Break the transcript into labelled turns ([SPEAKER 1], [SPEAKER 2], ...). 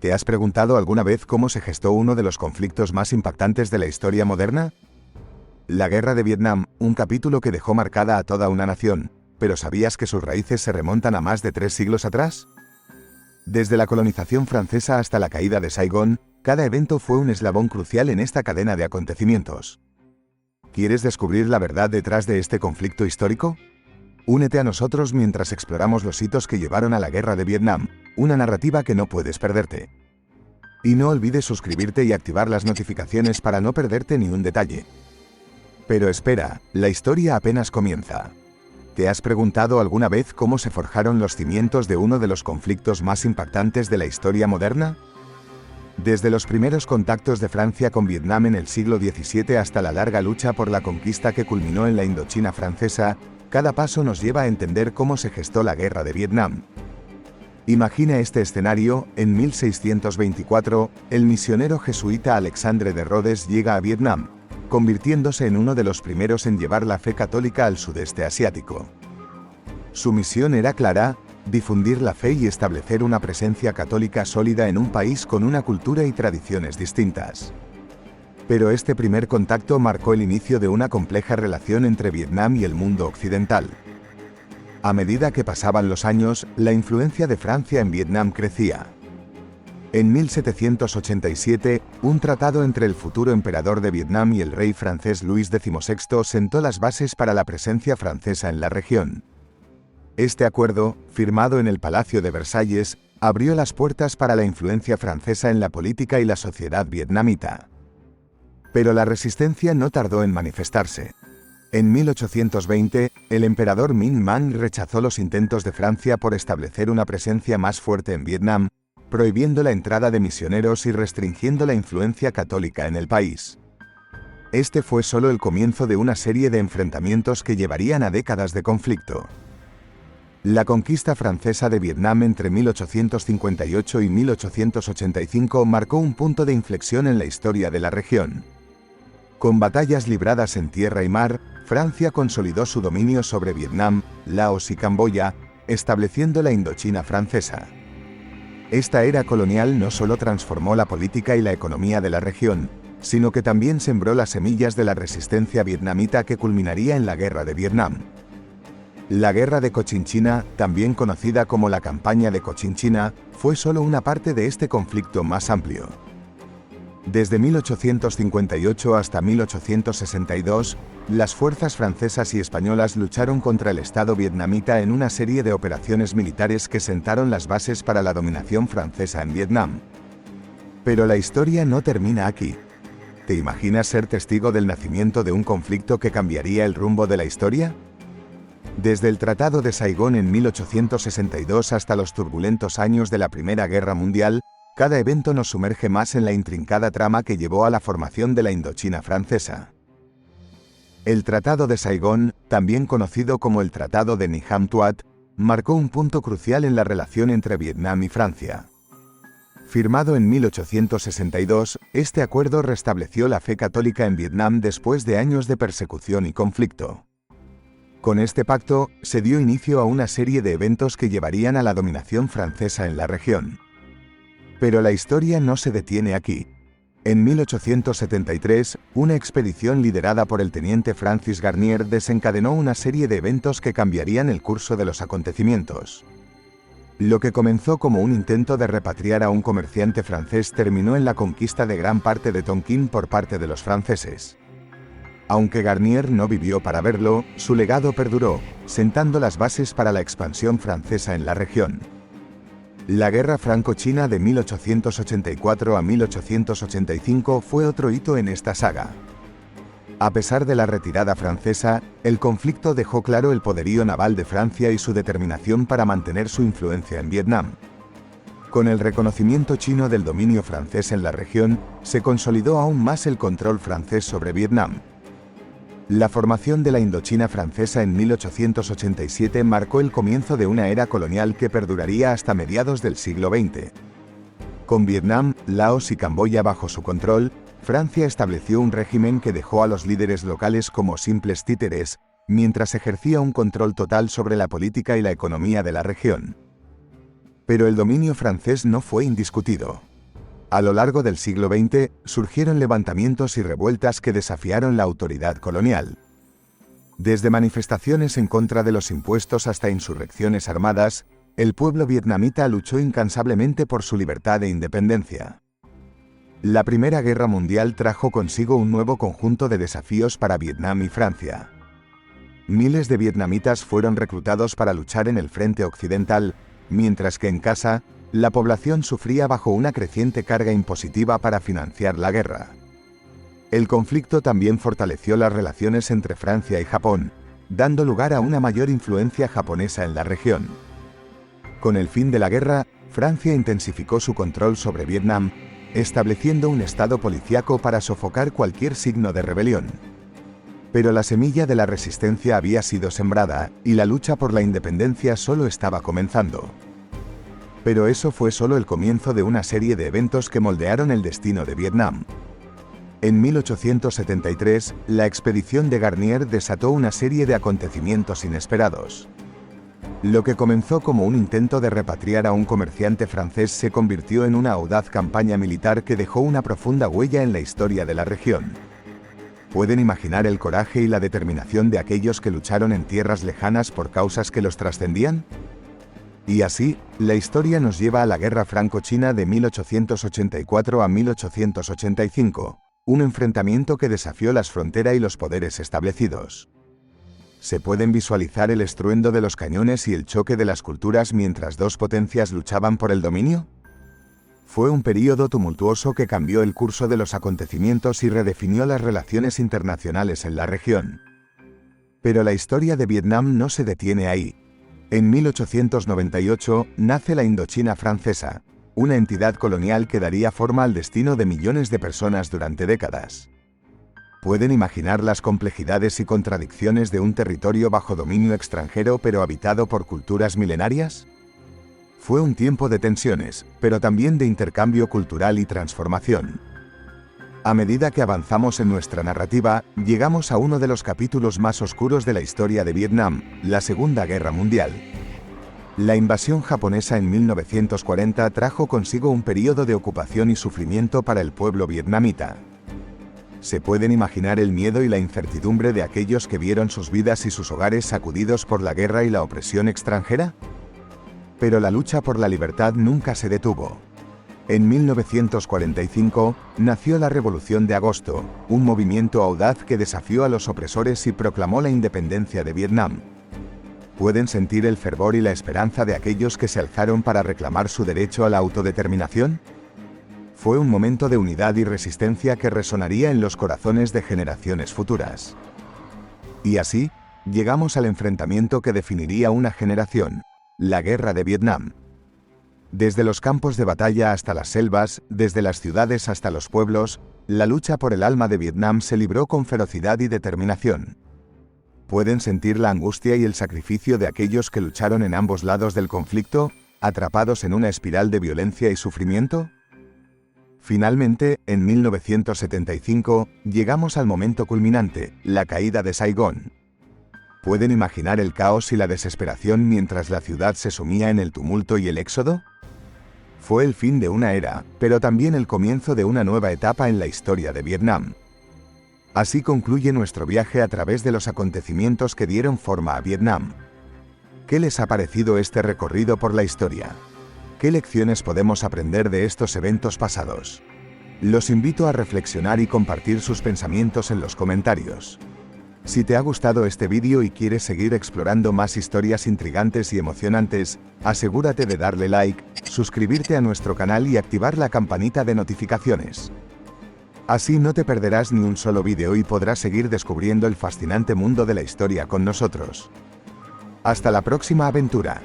[SPEAKER 1] ¿Te has preguntado alguna vez cómo se gestó uno de los conflictos más impactantes de la historia moderna? La Guerra de Vietnam, un capítulo que dejó marcada a toda una nación, pero ¿sabías que sus raíces se remontan a más de 3 siglos atrás? Desde la colonización francesa hasta la caída de Saigón, cada evento fue un eslabón crucial en esta cadena de acontecimientos. ¿Quieres descubrir la verdad detrás de este conflicto histórico? Únete a nosotros mientras exploramos los hitos que llevaron a la Guerra de Vietnam, una narrativa que no puedes perderte. Y no olvides suscribirte y activar las notificaciones para no perderte ni un detalle. Pero espera, la historia apenas comienza. ¿Te has preguntado alguna vez cómo se forjaron los cimientos de uno de los conflictos más impactantes de la historia moderna? Desde los primeros contactos de Francia con Vietnam en el siglo XVII hasta la larga lucha por la conquista que culminó en la Indochina francesa, cada paso nos lleva a entender cómo se gestó la Guerra de Vietnam. Imagina este escenario: en 1624, el misionero jesuita Alexandre de Rhodes llega a Vietnam, convirtiéndose en uno de los primeros en llevar la fe católica al sudeste asiático. Su misión era clara: difundir la fe y establecer una presencia católica sólida en un país con una cultura y tradiciones distintas. Pero este primer contacto marcó el inicio de una compleja relación entre Vietnam y el mundo occidental. A medida que pasaban los años, la influencia de Francia en Vietnam crecía. En 1787, un tratado entre el futuro emperador de Vietnam y el rey francés Luis XVI sentó las bases para la presencia francesa en la región. Este acuerdo, firmado en el Palacio de Versalles, abrió las puertas para la influencia francesa en la política y la sociedad vietnamita. Pero la resistencia no tardó en manifestarse. En 1820, el emperador Minh Man rechazó los intentos de Francia por establecer una presencia más fuerte en Vietnam, prohibiendo la entrada de misioneros y restringiendo la influencia católica en el país. Este fue solo el comienzo de una serie de enfrentamientos que llevarían a décadas de conflicto. La conquista francesa de Vietnam entre 1858 y 1885 marcó un punto de inflexión en la historia de la región. Con batallas libradas en tierra y mar, Francia consolidó su dominio sobre Vietnam, Laos y Camboya, estableciendo la Indochina francesa. Esta era colonial no solo transformó la política y la economía de la región, sino que también sembró las semillas de la resistencia vietnamita que culminaría en la Guerra de Vietnam. La Guerra de Cochinchina, también conocida como la Campaña de Cochinchina, fue solo una parte de este conflicto más amplio. Desde 1858 hasta 1862, las fuerzas francesas y españolas lucharon contra el Estado vietnamita en una serie de operaciones militares que sentaron las bases para la dominación francesa en Vietnam. Pero la historia no termina aquí. ¿Te imaginas ser testigo del nacimiento de un conflicto que cambiaría el rumbo de la historia? Desde el Tratado de Saigón en 1862 hasta los turbulentos años de la Primera Guerra Mundial, cada evento nos sumerge más en la intrincada trama que llevó a la formación de la Indochina francesa. El Tratado de Saigón, también conocido como el Tratado de Niham Tuat, marcó un punto crucial en la relación entre Vietnam y Francia. Firmado en 1862, este acuerdo restableció la fe católica en Vietnam después de años de persecución y conflicto. Con este pacto, se dio inicio a una serie de eventos que llevarían a la dominación francesa en la región. Pero la historia no se detiene aquí. En 1873, una expedición liderada por el teniente Francis Garnier desencadenó una serie de eventos que cambiarían el curso de los acontecimientos. Lo que comenzó como un intento de repatriar a un comerciante francés terminó en la conquista de gran parte de Tonkin por parte de los franceses. Aunque Garnier no vivió para verlo, su legado perduró, sentando las bases para la expansión francesa en la región. La Guerra Franco-China de 1884 a 1885 fue otro hito en esta saga. A pesar de la retirada francesa, el conflicto dejó claro el poderío naval de Francia y su determinación para mantener su influencia en Vietnam. Con el reconocimiento chino del dominio francés en la región, se consolidó aún más el control francés sobre Vietnam. La formación de la Indochina francesa en 1887 marcó el comienzo de una era colonial que perduraría hasta mediados del siglo XX. Con Vietnam, Laos y Camboya bajo su control, Francia estableció un régimen que dejó a los líderes locales como simples títeres, mientras ejercía un control total sobre la política y la economía de la región. Pero el dominio francés no fue indiscutido. A lo largo del siglo XX, surgieron levantamientos y revueltas que desafiaron la autoridad colonial. Desde manifestaciones en contra de los impuestos hasta insurrecciones armadas, el pueblo vietnamita luchó incansablemente por su libertad e independencia. La Primera Guerra Mundial trajo consigo un nuevo conjunto de desafíos para Vietnam y Francia. Miles de vietnamitas fueron reclutados para luchar en el frente occidental, mientras que en casa, la población sufría bajo una creciente carga impositiva para financiar la guerra. El conflicto también fortaleció las relaciones entre Francia y Japón, dando lugar a una mayor influencia japonesa en la región. Con el fin de la guerra, Francia intensificó su control sobre Vietnam, estableciendo un estado policíaco para sofocar cualquier signo de rebelión. Pero la semilla de la resistencia había sido sembrada, y la lucha por la independencia solo estaba comenzando. Pero eso fue solo el comienzo de una serie de eventos que moldearon el destino de Vietnam. En 1873, la expedición de Garnier desató una serie de acontecimientos inesperados. Lo que comenzó como un intento de repatriar a un comerciante francés se convirtió en una audaz campaña militar que dejó una profunda huella en la historia de la región. ¿Pueden imaginar el coraje y la determinación de aquellos que lucharon en tierras lejanas por causas que los trascendían? Y así, la historia nos lleva a la Guerra Franco-China de 1884 a 1885, un enfrentamiento que desafió las fronteras y los poderes establecidos. ¿Se pueden visualizar el estruendo de los cañones y el choque de las culturas mientras dos potencias luchaban por el dominio? Fue un período tumultuoso que cambió el curso de los acontecimientos y redefinió las relaciones internacionales en la región. Pero la historia de Vietnam no se detiene ahí. En 1898 nace la Indochina Francesa, una entidad colonial que daría forma al destino de millones de personas durante décadas. ¿Pueden imaginar las complejidades y contradicciones de un territorio bajo dominio extranjero pero habitado por culturas milenarias? Fue un tiempo de tensiones, pero también de intercambio cultural y transformación. A medida que avanzamos en nuestra narrativa, llegamos a uno de los capítulos más oscuros de la historia de Vietnam, la Segunda Guerra Mundial. La invasión japonesa en 1940 trajo consigo un periodo de ocupación y sufrimiento para el pueblo vietnamita. ¿Se pueden imaginar el miedo y la incertidumbre de aquellos que vieron sus vidas y sus hogares sacudidos por la guerra y la opresión extranjera? Pero la lucha por la libertad nunca se detuvo. En 1945, nació la Revolución de Agosto, un movimiento audaz que desafió a los opresores y proclamó la independencia de Vietnam. ¿Pueden sentir el fervor y la esperanza de aquellos que se alzaron para reclamar su derecho a la autodeterminación? Fue un momento de unidad y resistencia que resonaría en los corazones de generaciones futuras. Y así, llegamos al enfrentamiento que definiría una generación, la Guerra de Vietnam. Desde los campos de batalla hasta las selvas, desde las ciudades hasta los pueblos, la lucha por el alma de Vietnam se libró con ferocidad y determinación. ¿Pueden sentir la angustia y el sacrificio de aquellos que lucharon en ambos lados del conflicto, atrapados en una espiral de violencia y sufrimiento? Finalmente, en 1975, llegamos al momento culminante, la caída de Saigón. ¿Pueden imaginar el caos y la desesperación mientras la ciudad se sumía en el tumulto y el éxodo? Fue el fin de una era, pero también el comienzo de una nueva etapa en la historia de Vietnam. Así concluye nuestro viaje a través de los acontecimientos que dieron forma a Vietnam. ¿Qué les ha parecido este recorrido por la historia? ¿Qué lecciones podemos aprender de estos eventos pasados? Los invito a reflexionar y compartir sus pensamientos en los comentarios. Si te ha gustado este vídeo y quieres seguir explorando más historias intrigantes y emocionantes, asegúrate de darle like, suscribirte a nuestro canal y activar la campanita de notificaciones. Así no te perderás ni un solo vídeo y podrás seguir descubriendo el fascinante mundo de la historia con nosotros. Hasta la próxima aventura.